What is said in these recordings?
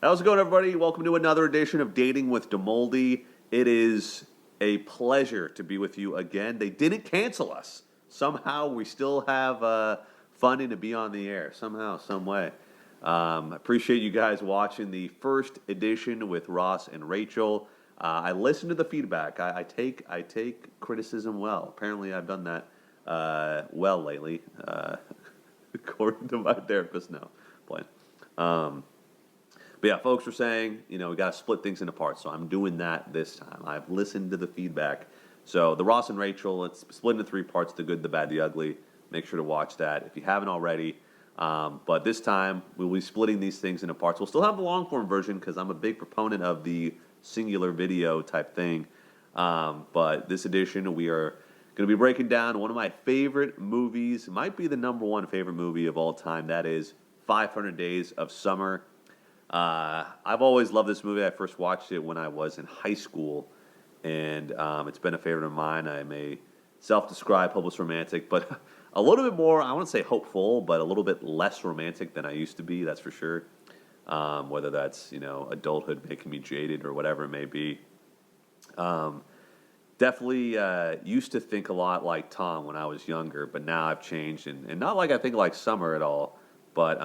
How's it going, everybody? Welcome to another edition of Dating with Demoldey. It is a pleasure to be with you again. They didn't cancel us. Somehow we still have funding to be on the air. Somehow, some way. Appreciate you guys watching the first edition with Ross and Rachel. I listened to the feedback. I take criticism well. Apparently, I've done that well lately, according to my therapist. No, playing. But yeah, folks were saying, we got to split things into parts. So I'm doing that this time. I've listened to the feedback. So the Ross and Rachel, it's split into three parts: the good, the bad, the ugly. Make sure to watch that if you haven't already. But this time, we'll be splitting these things into parts. We'll still have the long-form version because I'm a big proponent of the singular video type thing. But this edition, we are going to be breaking down one of my favorite movies. It might be the number one favorite movie of all time. That is 500 Days of Summer. I've always loved this movie. I first watched it when I was in high school, and it's been a favorite of mine. I'm a self-described hopeless romantic, but a little bit more, I wouldn't say hopeful, but a little bit less romantic than I used to be, that's for sure. Whether that's, adulthood making me jaded or whatever it may be. Definitely used to think a lot like Tom when I was younger, but now I've changed, and not like I think like Summer at all, but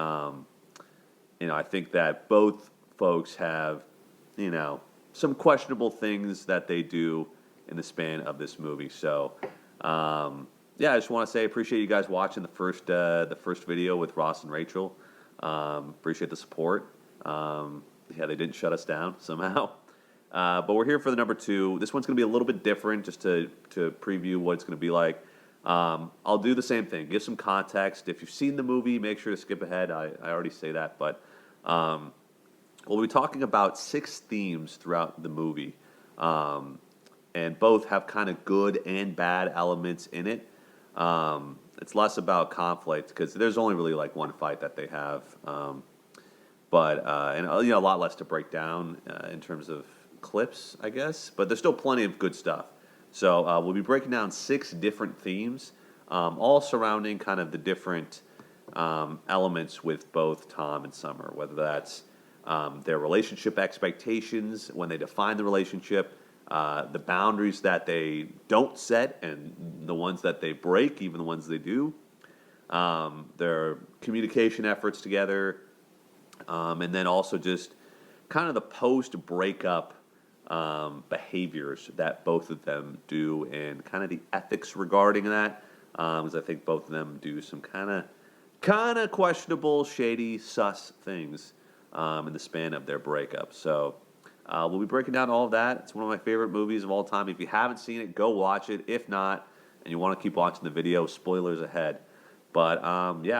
I think that both folks have, some questionable things that they do in the span of this movie. So, I just want to say I appreciate you guys watching the first video with Ross and Rachel. Appreciate the support. They didn't shut us down somehow. But we're here for the number two. This one's going to be a little bit different, just to preview what it's going to be like. I'll do the same thing. Give some context. If you've seen the movie, make sure to skip ahead. I already say that, but we'll be talking about 6 themes throughout the movie, and both have kind of good and bad elements in it. It's less about conflict because there's only really like one fight that they have, but a lot less to break down in terms of clips, I guess. But there's still plenty of good stuff. So we'll be breaking down 6 different themes, all surrounding kind of the different elements with both Tom and Summer, whether that's their relationship expectations when they define the relationship, the boundaries that they don't set and the ones that they break, even the ones they do, their communication efforts together, and then also just kind of the post-breakup behaviors that both of them do and kind of the ethics regarding that, because I think both of them do some kind of questionable, shady, sus things in the span of their breakup. So we'll be breaking down all of that. It's one of my favorite movies of all time. If you haven't seen it, go watch it. If not, and you want to keep watching the video, spoilers ahead. But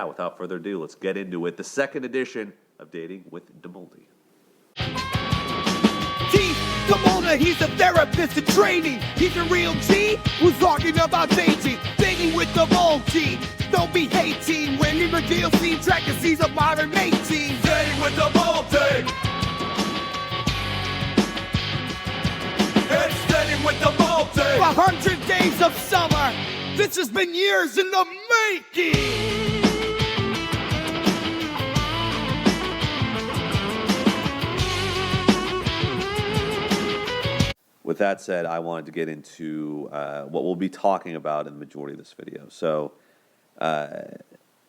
without further ado, let's get into it. The second edition of Dating with Demoldey. Demoldey, he's a therapist in training. He's a real G who's talking about dating. Dating with Demoldey. Don't be hating when he reveals the intricacies of modern mating. Dating with Demoldey. It's Dating with Demoldey. 100 days of summer. This has been years in the making. With that said, I wanted to get into what we'll be talking about in the majority of this video. So I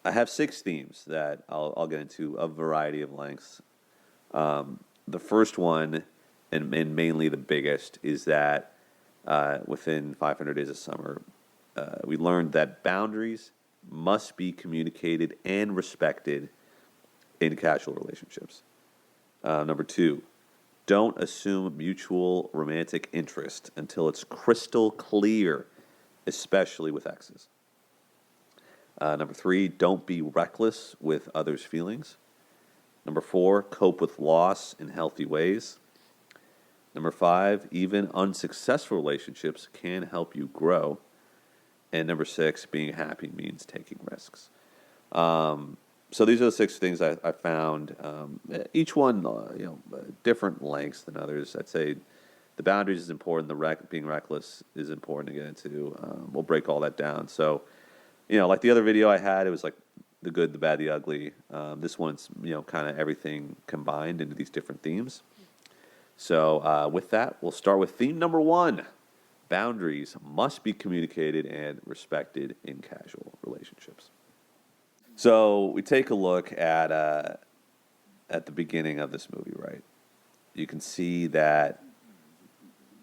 have 6 themes that I'll get into, a variety of lengths. The first one, and mainly the biggest, is that within 500 Days of Summer, we learned that boundaries must be communicated and respected in casual relationships. Number 2, don't assume mutual romantic interest until it's crystal clear, especially with exes. Number 3, don't be reckless with others' feelings. Number 4, cope with loss in healthy ways. Number 5, even unsuccessful relationships can help you grow. And number 6, being happy means taking risks. So these are the 6 things I found. Each one, different lengths than others. I'd say the boundaries is important. Being reckless is important to get into. We'll break all that down. So, like the other video I had, it was like the good, the bad, the ugly. This one's, kind of everything combined into these different themes. So with that, we'll start with theme number 1. Boundaries must be communicated and respected in casual relationships. So we take a look at the beginning of this movie, right? You can see that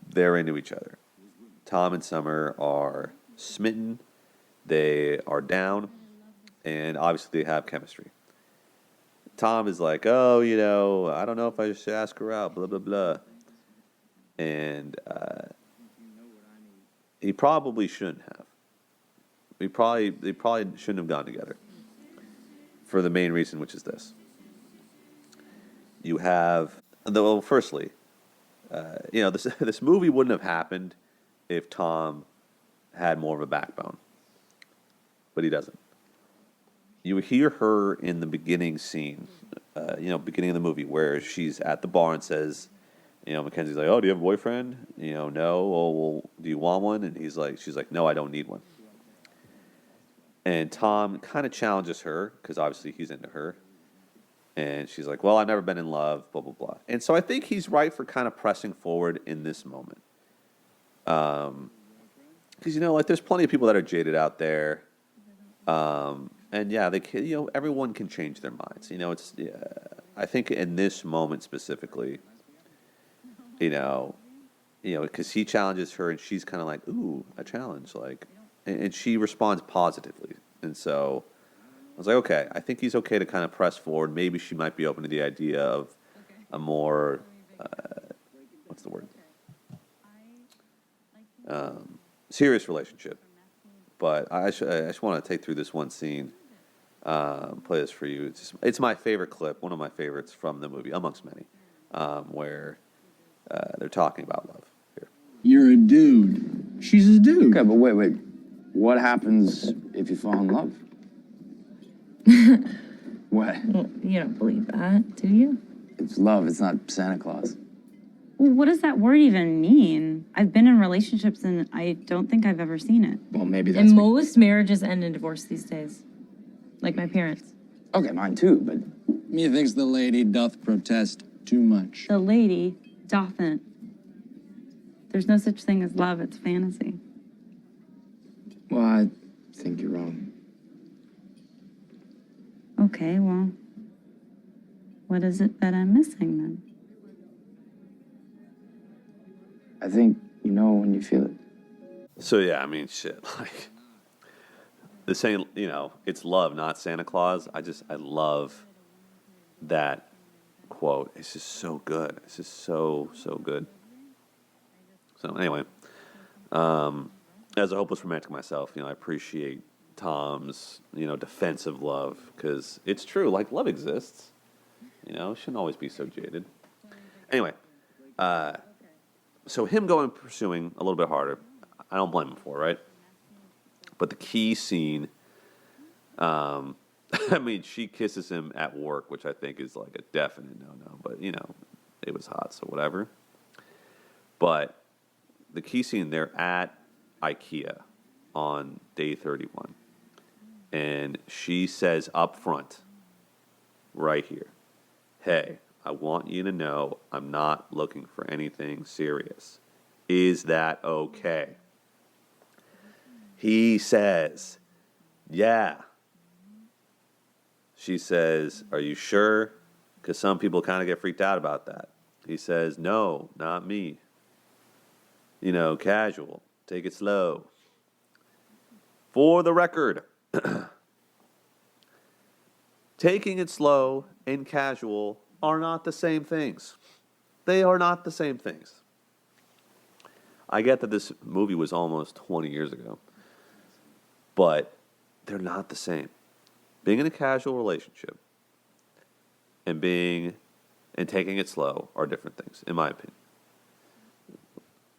they're into each other. Tom and Summer are smitten. They are down, and obviously they have chemistry. Tom is like, oh, I don't know if I should ask her out, blah, blah, blah. And he probably shouldn't have. They probably shouldn't have gone together for the main reason, which is this. You have, well, firstly, this movie wouldn't have happened if Tom had more of a backbone, but he doesn't. You hear her in the beginning scene, beginning of the movie, where she's at the bar and says, Mackenzie's like, oh, do you have a boyfriend? No. Oh, well, do you want one? And she's like, no, I don't need one. And Tom kind of challenges her, because obviously he's into her. And she's like, well, I've never been in love, blah, blah, blah. And so I think he's right for kind of pressing forward in this moment. Because, there's plenty of people that are jaded out there. And yeah, they can, everyone can change their minds. I think in this moment specifically, because he challenges her and she's kind of like, ooh, a challenge. And she responds positively. And so I was like, okay, I think he's okay to kind of press forward. Maybe she might be open to the idea of a more, what's the word? Serious relationship. But I just want to take through this one scene, play this for you. It's my favorite clip, one of my favorites from the movie, amongst many, where they're talking about love. Here. You're a dude. She's a dude. Okay, but wait. What happens if you fall in love? What? Well, you don't believe that, do you? It's love. It's not Santa Claus. Well, what does that word even mean? I've been in relationships and I don't think I've ever seen it. Well, maybe that's... And most marriages end in divorce these days. Like my parents. Okay, mine too, but... Methinks the lady doth protest too much. The lady dothn't. There's no such thing as love, it's fantasy. Well, I think you're wrong. Okay, well, what is it that I'm missing then? I think you know when you feel it. So yeah, I mean, shit, the saying, it's love, not Santa Claus. I love that quote. It's just so good. It's just so good. So anyway, as a hopeless romantic myself, I appreciate Tom's, defensive love, because it's true. Love exists. Shouldn't always be so jaded. Anyway, so him going and pursuing a little bit harder, I don't blame him for, right? But the key scene, she kisses him at work, which I think is like a definite no-no. But, it was hot, so whatever. But the key scene, they're at IKEA on day 31. And she says up front, right here, hey, I want you to know I'm not looking for anything serious. Is that okay? He says, yeah. She says, are you sure? Because some people kind of get freaked out about that. He says, no, not me. Casual. Take it slow. For the record, taking it slow and casual are not the same things. They are not the same things. I get that this movie was almost 20 years ago, but they're not the same. Being in a casual relationship and taking it slow are different things, in my opinion.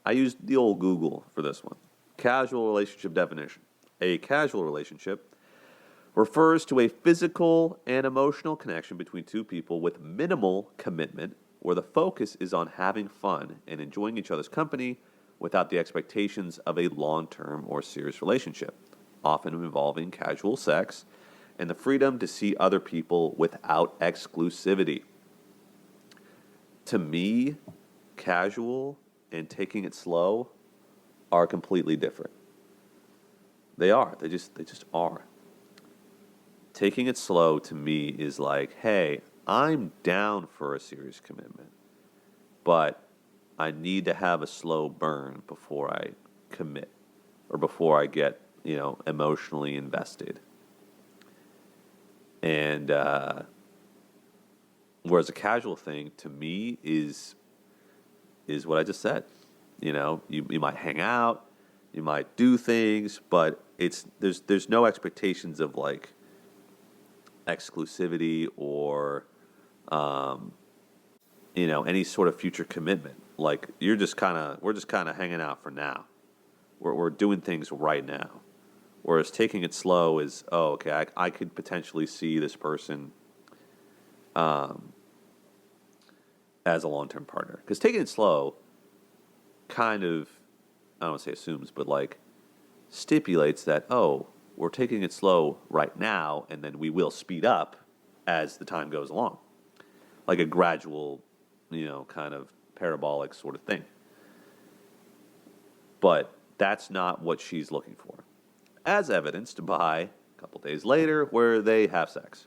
I used the old Google for this one. Casual relationship definition. A casual relationship refers to a physical and emotional connection between two people with minimal commitment, where the focus is on having fun and enjoying each other's company without the expectations of a long-term or serious relationship, often involving casual sex and the freedom to see other people without exclusivity. To me, casual and taking it slow are completely different. They are. They just are. Taking it slow to me is like, hey, I'm down for a serious commitment, but I need to have a slow burn before I commit or before I get, emotionally invested. And whereas a casual thing to me is what I just said. You might hang out, you might do things, but there's no expectations of like exclusivity or any sort of future commitment. Like we're just kind of hanging out for now. We're doing things right now. Whereas taking it slow is, oh, okay, I could potentially see this person as a long-term partner. Because taking it slow kind of, I don't want to say assumes, but like stipulates that, oh, we're taking it slow right now, and then we will speed up as the time goes along. Like a gradual, kind of parabolic sort of thing. But that's not what she's looking for. As evidenced by a couple days later where they have sex.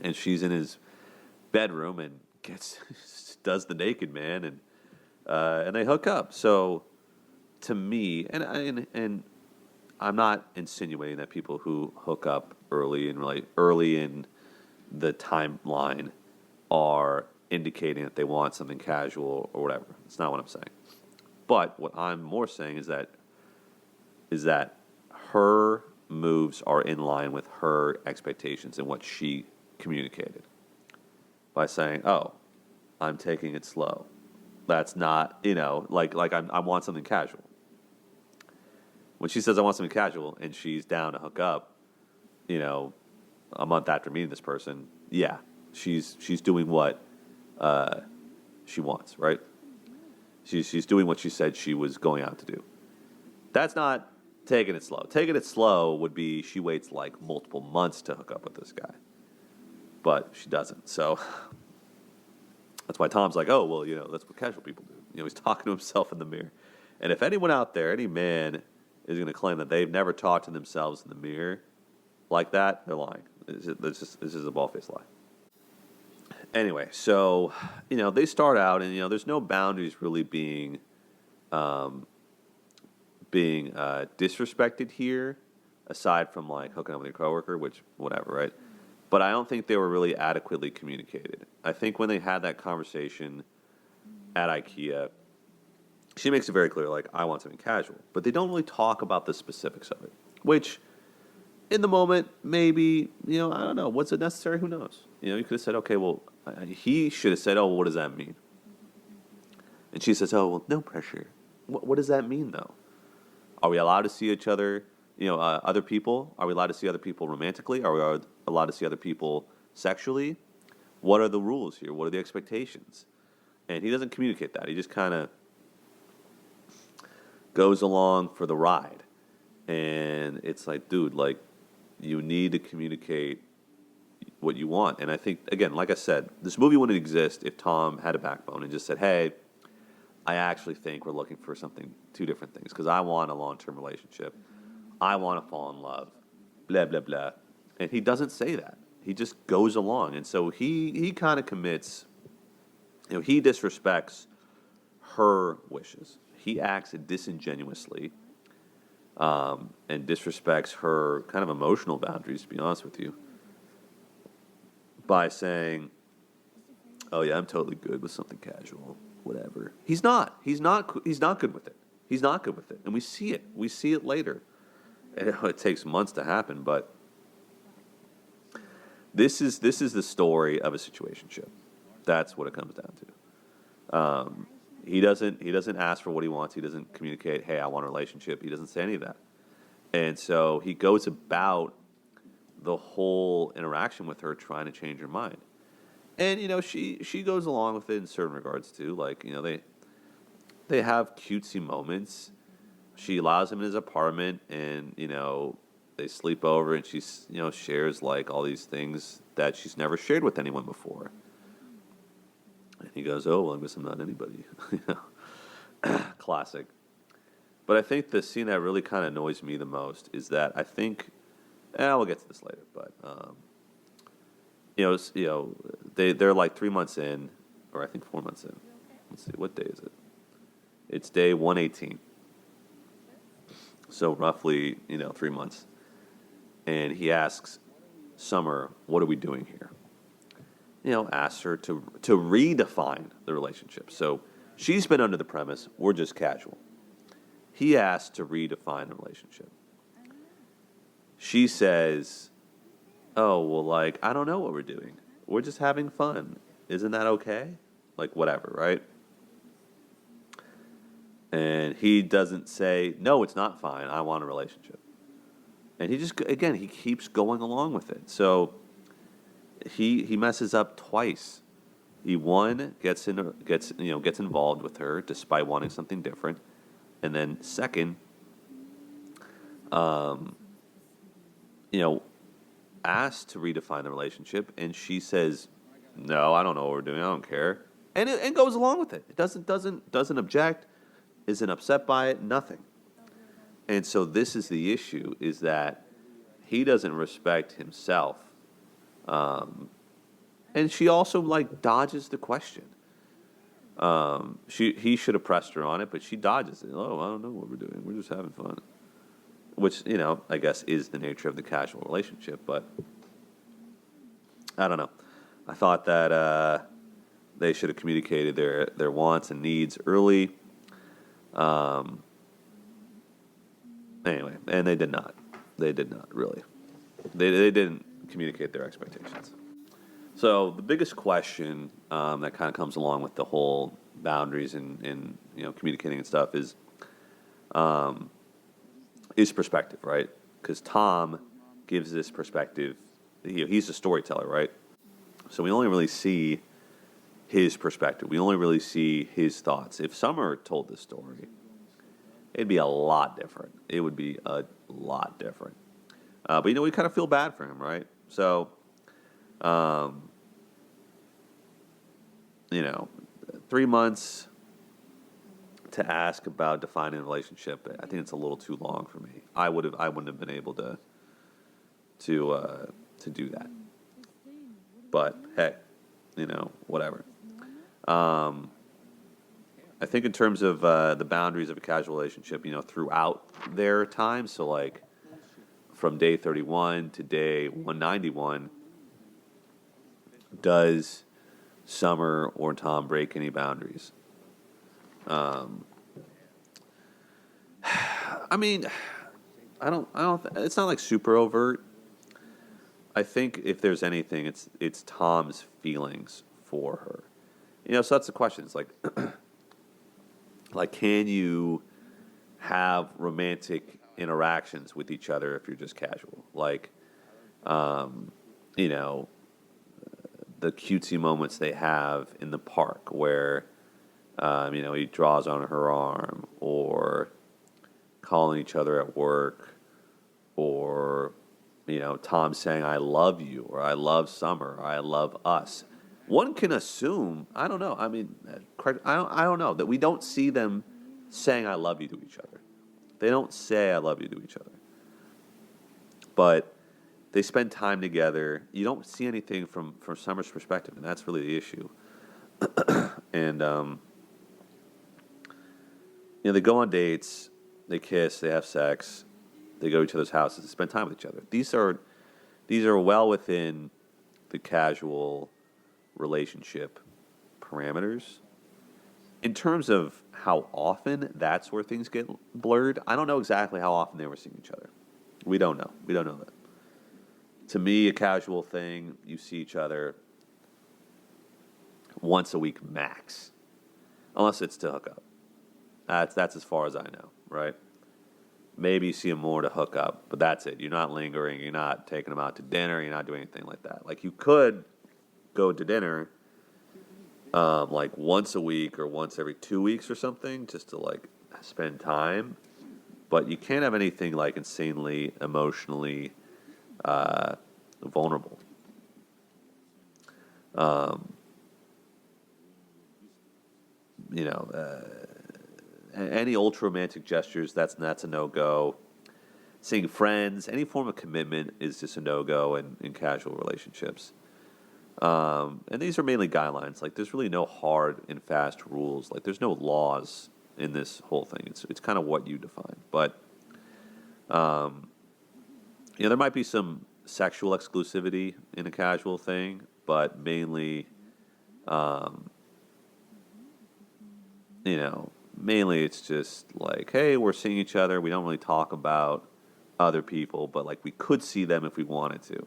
And she's in his bedroom and does the naked man and they hook up. So to me, and I'm not insinuating that people who hook up early in the timeline are indicating that they want something casual or whatever. It's not what I'm saying. But what I'm more saying is that her moves are in line with her expectations and what she communicated by saying, "Oh, I'm taking it slow." That's not, like I want something casual. When she says I want something casual and she's down to hook up, a month after meeting this person, yeah, she's doing what she wants, right? She's doing what she said she was going out to do. That's not taking it slow. Taking it slow would be she waits like multiple months to hook up with this guy. But she doesn't. So that's why Tom's like, oh, well, that's what casual people do. He's talking to himself in the mirror. And if anyone out there, any man, is going to claim that they've never talked to themselves in the mirror like that, they're lying. This is a ball-faced lie. Anyway, so, they start out and, there's no boundaries really being disrespected here, aside from like hooking up with your coworker, which whatever, right? But I don't think they were really adequately communicated. I think when they had that conversation at IKEA, she makes it very clear, like, I want something casual. But they don't really talk about the specifics of it, which in the moment, maybe, I don't know. Was it necessary? Who knows? You could have said, okay, well, he should have said, oh, well, what does that mean? And she says, oh, well, no pressure. What does that mean, though? Are we allowed to see each other, other people? Are we allowed to see other people romantically? Are we allowed to see other people sexually? What are the rules here? What are the expectations? And he doesn't communicate that. He just kind of goes along for the ride. And it's like, dude, like, you need to communicate what you want. And I think, again, like I said, this movie wouldn't exist if Tom had a backbone and just said, hey, I actually think we're looking for two different things, because I want a long-term relationship. I want to fall in love, blah, blah, blah. And he doesn't say that. He just goes along. And so he kind of commits, he disrespects her wishes. He acts disingenuously and disrespects her kind of emotional boundaries, to be honest with you, by saying, oh, yeah, I'm totally good with something casual. Whatever. He's not good with it. He's not good with it. And we see it. We see it later. And it takes months to happen, but this is the story of a situationship. That's what it comes down to. He doesn't ask for what he wants. He doesn't communicate, hey, I want a relationship. He doesn't say any of that. And so he goes about the whole interaction with her trying to change her mind. And, she goes along with it in certain regards, too. Like, they have cutesy moments. She allows him in his apartment and, they sleep over, and she's, shares like all these things that she's never shared with anyone before. And he goes, "Oh, well, I guess I'm not anybody." Classic. But I think the scene that really kind of annoys me the most is that I think, we'll get to this later, but they're like 3 months in, or I think 4 months in. Let's see, what day is it? It's day 118. So roughly, 3 months. And he asks Summer, "What are we doing here?" Asks her to redefine the relationship. So she's been under the premise, we're just casual. He asked to redefine the relationship. She says, "Oh, well, like, I don't know what we're doing. We're just having fun. Isn't that okay?" Like, whatever, right? And he doesn't say, "No, it's not fine. I want a relationship." And he keeps going along with it. So he messes up twice. He gets involved with her despite wanting something different, and then second, asked to redefine the relationship, and she says, "No, I don't know what we're doing. I don't care," and goes along with it. It doesn't object, isn't upset by it, nothing. And so this is the issue: is that he doesn't respect himself. And she also dodges the question. He should have pressed her on it, but she dodges it. "Oh, I don't know what we're doing. We're just having fun," which I guess is the nature of the casual relationship. But I don't know. I thought that they should have communicated their wants and needs early. Anyway, and they did not. They did not really. They didn't communicate their expectations. So the biggest question that kind of comes along with the whole boundaries and communicating and stuff is perspective, right? Because Tom gives this perspective. He's a storyteller, right? So we only really see his perspective. We only really see his thoughts. If Summer told this story, it'd be a lot different. It would be a lot different. But we kind of feel bad for him, right? So, 3 months to ask about defining a relationship, I think it's a little too long for me. I wouldn't have been able to do that. But hey, whatever. I think in terms of the boundaries of a casual relationship, throughout their time, so like from day 31 to day 191, does Summer or Tom break any boundaries? I mean, I don't. It's not like super overt. I think if there's anything, it's Tom's feelings for her. So that's the question. It's like, can you have romantic interactions with each other if you're just casual? The cutesy moments they have in the park where, he draws on her arm, or calling each other at work, or, Tom saying, "I love you," or "I love Summer," or "I love us." One can assume, I don't know, I don't know, that we don't see them saying "I love you" to each other. They don't say "I love you" to each other. But they spend time together. You don't see anything from Summer's perspective, and that's really the issue. And, they go on dates, they kiss, they have sex, they go to each other's houses, they spend time with each other. These are well within the casual relationship parameters. In terms of how often that's where things get blurred, I don't know exactly how often they were seeing each other. We don't know. We don't know that. To me, a casual thing, you see each other once a week max, unless it's to hook up. That's as far as I know, right? Maybe you see them more to hook up, but that's it. You're not lingering. You're not taking them out to dinner. You're not doing anything like that. Like, you could go to dinner once a week or once every 2 weeks or something, just to spend time. but you can't have anything like insanely emotionally vulnerable. You know, any ultra romantic gestures, that's a no go. Seeing friends, any form of commitment is just a no go in casual relationships. And these are mainly guidelines. Like, there's really no hard and fast rules. Like, there's no laws in this whole thing. It's kind of what you define. But you know, there might be some sexual exclusivity in a casual thing, but mainly, you know, mainly it's just like, hey, we're seeing each other. We don't really talk about other people, but like we could see them if we wanted to.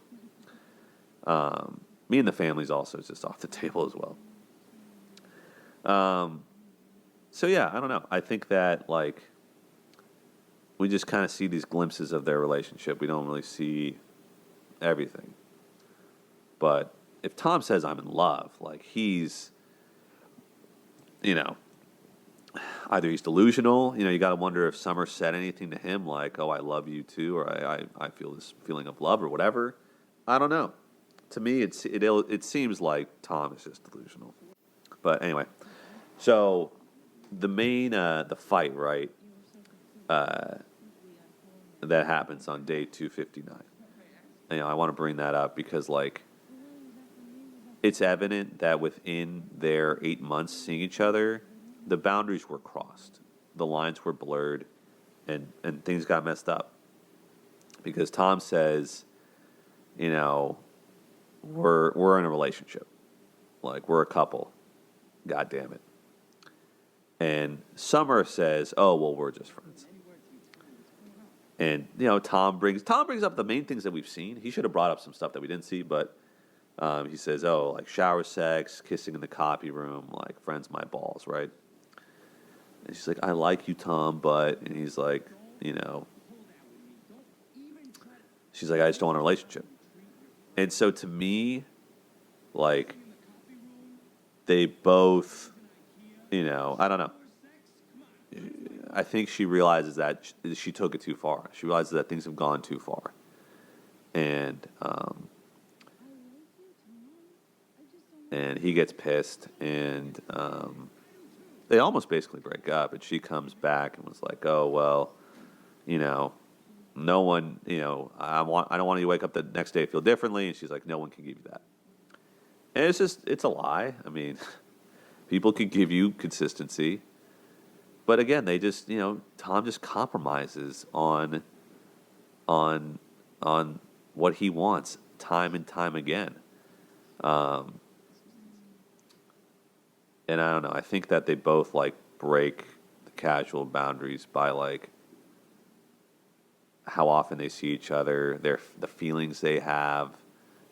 Me and the family's also just off the table as well. So yeah, I don't know. I think that like we just kind of see these glimpses of their relationship. We don't really see everything. But if Tom says I'm in love, like he's, you know, either he's delusional, you know, you got to wonder if Summer said anything to him like, oh, I love you too, or I feel this feeling of love or whatever. I don't know. To me, it seems like Tom is just delusional. But anyway, so the main, the fight, right, that happens on day 259. You know, I want to bring that up because, like, it's evident that within their 8 months seeing each other, the boundaries were crossed, the lines were blurred, and things got messed up. Because Tom says, you know, we're in a relationship, like we're a couple. God damn it. And Summer says, oh well, we're just friends. And you know, Tom brings up the main things that we've seen. He should have brought up some stuff that we didn't see, but he says, oh, like shower sex, kissing in the copy room, like friends my balls, right? And she's like, I like you, Tom, but, and he's like, you know, she's like, I just don't want a relationship. And so to me, like, they both, you know, I don't know. I think she realizes that she took it too far. She realizes that things have gone too far. And he gets pissed, and they almost basically break up, and she comes back and was like, oh, well, you know, no one, you know, I don't want you to wake up the next day and feel differently. And she's like, no one can give you that. And it's a lie. I mean, people can give you consistency. But again, they just, you know, Tom just compromises on what he wants time and time again. And I don't know. I think that they both like break the casual boundaries by like how often they see each other, the feelings they have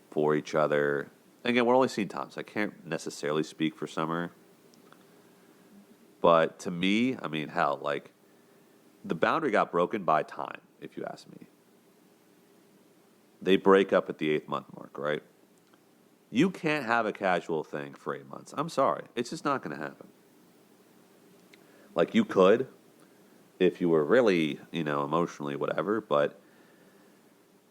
for each other. Again, we're only seeing Tom, so I can't necessarily speak for Summer. But to me, I mean, hell, like the boundary got broken by time, if you ask me. They break up at the 8th month mark, right? You can't have a casual thing for 8 months. I'm sorry. It's just not going to happen. Like, you could if you were really, you know, emotionally whatever, but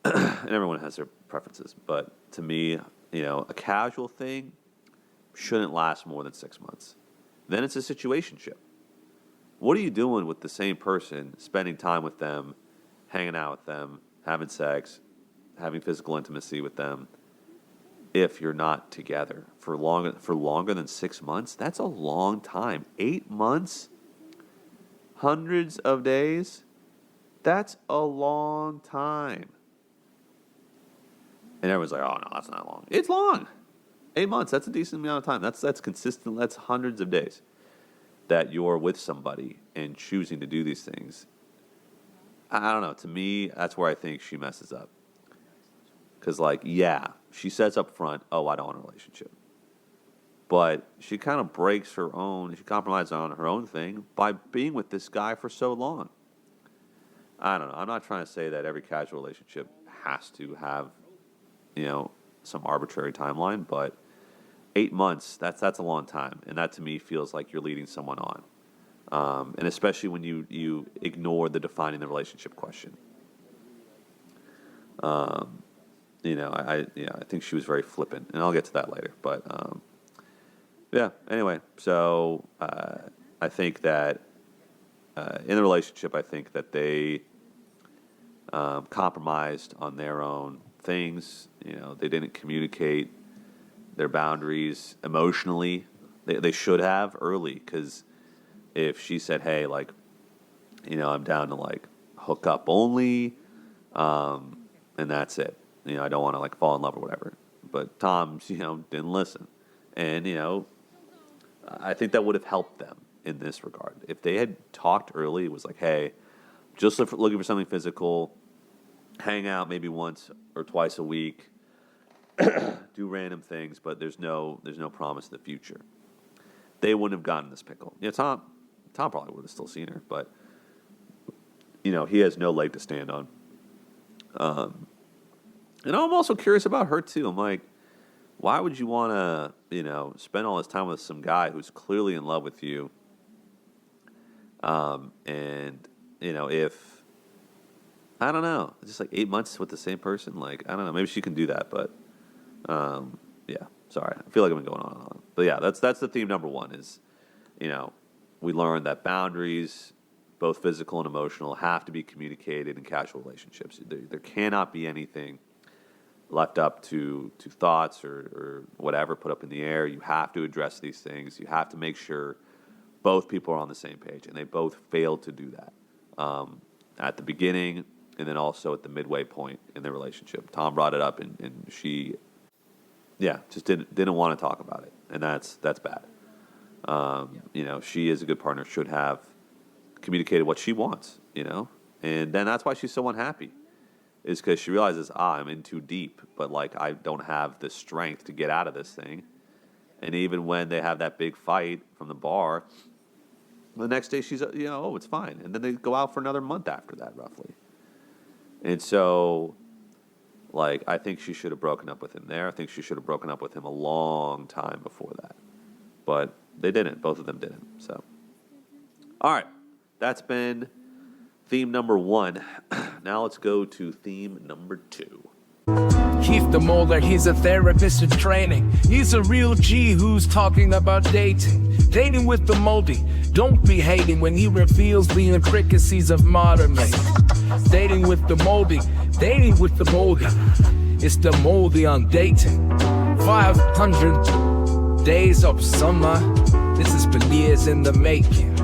and everyone has their preferences. But to me, you know, a casual thing shouldn't last more than 6 months. Then it's a situationship. What are you doing with the same person, spending time with them, hanging out with them, having sex, having physical intimacy with them, if you're not together for longer than 6 months? That's a long time. 8 months, hundreds of days. That's a long time. And everyone's like, "Oh no, that's not long." It's long. 8 months. That's a decent amount of time. That's consistent. That's hundreds of days that you're with somebody and choosing to do these things. I don't know. To me, that's where I think she messes up. Because, like, yeah, she says up front, oh, I don't want a relationship. But she kind of breaks her own, she compromises on her own thing by being with this guy for so long. I don't know. I'm not trying to say that every casual relationship has to have, you know, some arbitrary timeline, but 8 months, that's a long time. And that to me feels like you're leading someone on. And especially when you ignore the defining the relationship question. I think she was very flippant, and I'll get to that later. But anyway, so I think that in the relationship, I think that they compromised on their own things. They didn't communicate their boundaries emotionally. They should have early, because if she said, "Hey, like, I'm down to like hook up only, and that's it. I don't want to like fall in love or whatever." But Tom, didn't listen, and I think that would have helped them in this regard if they had talked early. It was like, "Hey, just looking for something physical, hang out maybe once or twice a week, do random things, but there's no promise of the future." They wouldn't have gotten this pickle. Tom probably would have still seen her, but he has no leg to stand on. And I'm also curious about her too. I'm like, why would you want to, spend all this time with some guy who's clearly in love with you? If I don't know, just like 8 months with the same person, like I don't know, maybe she can do that, but sorry, I feel like I've been going on and on. But yeah, that's the theme number one is, we learned that boundaries, both physical and emotional, have to be communicated in casual relationships. There cannot be anything left up to thoughts or whatever put up in the air. You have to address these things. You have to make sure both people are on the same page, and they both failed to do that at the beginning and then also at the midway point in their relationship. Tom brought it up, and she, just didn't want to talk about it, and that's bad. She, as a good partner, should have communicated what she wants, and then that's why she's so unhappy, is because she realizes, I'm in too deep, but like I don't have the strength to get out of this thing. And even when they have that big fight from the bar, the next day she's, it's fine. And then they go out for another month after that, roughly. And so, like, I think she should have broken up with him there. I think she should have broken up with him a long time before that. But they didn't. Both of them didn't. So, all right. That's been theme number one. Now let's go to theme number two. Keith Demoldey, he's a therapist in training. He's a real G who's talking about dating. Dating with Demoldey. Don't be hating when he reveals the intricacies of modern life. Dating with Demoldey. Dating with Demoldey. It's Demoldey on dating. 500 days of summer. This has been years in the making.